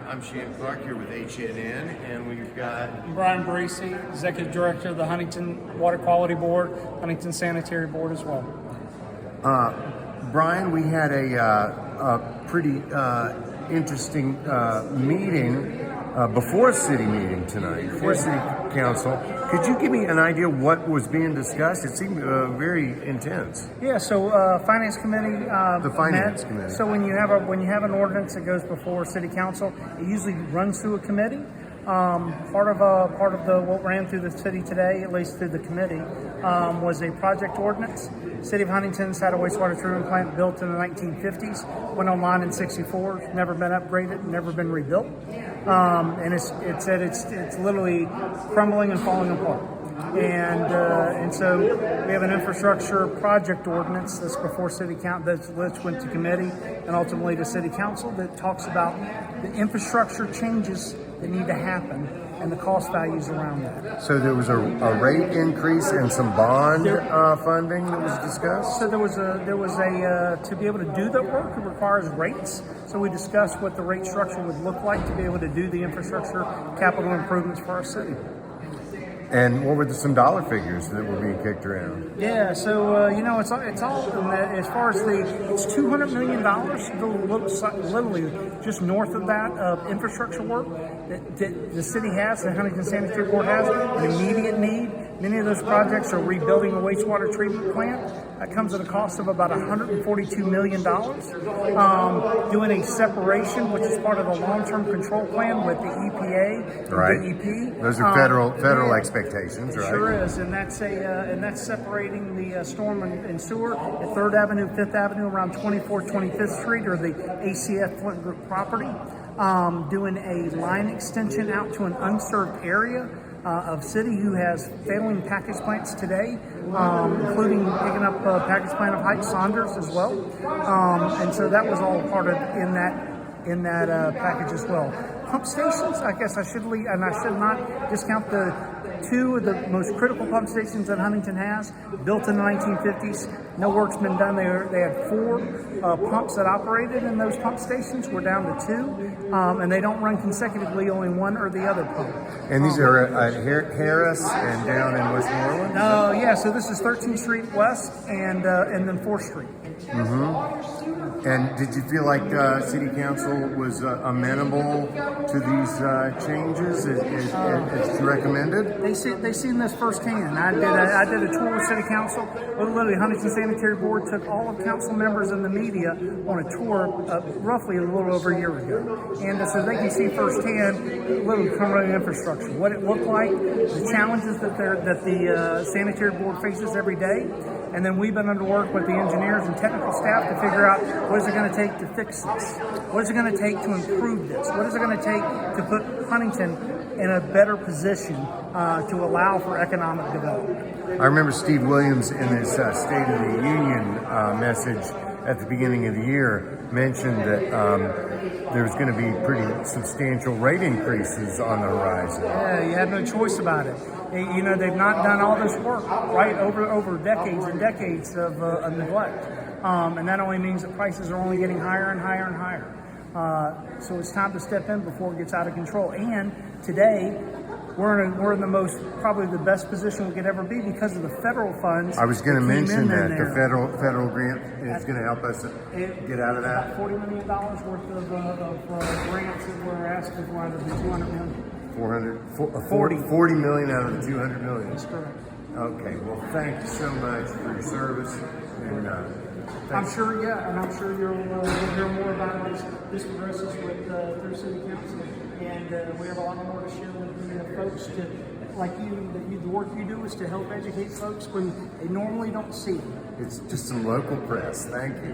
I'm Shane Clark here with HNN, and we've got Brian Bracy, Executive Director of the Huntington Water Quality Board, Huntington Sanitary Board as well. Brian. We had a pretty interesting meeting before city meeting tonight, before city council. Could you give me an idea what was being discussed? It seemed very intense. Yeah, so Finance Committee. The Finance Committee. So when you have an ordinance that goes before City Council, it usually runs through a committee. Part of what ran through the city today, at least through the committee, was a project ordinance. City of Huntington's had a wastewater treatment plant built in the 1950s, went online in '64, never been upgraded, never been rebuilt, and it said it's literally crumbling and falling apart. And so we have an infrastructure project ordinance that's before City Council, that went to committee and ultimately to City Council, that talks about the infrastructure changes that need to happen and the cost values around that. So there was a rate increase and some bond funding that was discussed? So there was a to be able to do that work, it requires rates. So we discussed what the rate structure would look like to be able to do the infrastructure capital improvements for our city. And what were some dollar figures that were being kicked around? Yeah, so it's all in that, as far as it's $200 million, literally just north of that of infrastructure work that the city has, the Huntington Sanitary Board has an immediate need. Many of those projects are rebuilding a wastewater treatment plant. That comes at a cost of about $142 million. Doing a separation, which is part of the long-term control plan with the EPA, right? DEP. Those are federal expectations, right? Sure is, and that's separating the storm and sewer at 3rd Avenue, 5th Avenue, around 24th, 25th Street, or the ACF Flint Group property. Doing a line extension out to an unserved area of city who has failing package plants today, including picking up a package plant of Heights Saunders as well. And so that was all part of in that package as well. Pump stations, I guess I should not discount the two of the most critical pump stations that Huntington has, built in the 1950s. No work's been done. They had 4 pumps that operated in those pump stations. We're down to 2, and they don't run consecutively, only one or the other pump. And these are at Harris and down in Westmoreland? Yeah, so this is 13th Street West and then 4th Street. Mm-hmm. And did you feel like City Council was amenable to these changes as you recommended? They seen this firsthand. I did a tour with City Council. Literally, Huntington Sanitary Board took all of council members and the media on a tour roughly a little over a year ago, and so they can see firsthand literally crumbling infrastructure, what it looked like, the challenges that the Sanitary Board faces every day. And then we've been under work with the engineers and technical staff to figure out what is it going to take to fix this? What is it going to take to improve this? What is it going to take to put Huntington in a better position to allow for economic development? I remember Steve Williams in his State of the Union message at the beginning of the year mentioned that there's going to be pretty substantial rate increases on the horizon. Yeah, you have no choice about it. They've not done all this work, right, over decades and decades of neglect. And that only means that prices are only getting higher and higher and higher. So it's time to step in before it gets out of control. And today, we're in the most, probably the best position we could ever be because of the federal funds. I was going to mention that the federal grant is going to help us get out of that. About $40 million worth of grants that we're asking for out of the $200 million. 40 million out of the 200 million. That's correct. Okay, well, thank you so much for your service. And I'm sure you'll hear more about this progresses through City Council, and we have a lot more to share with the folks like you. The work you do is to help educate folks when they normally don't see it. It's just some local press. Thank you.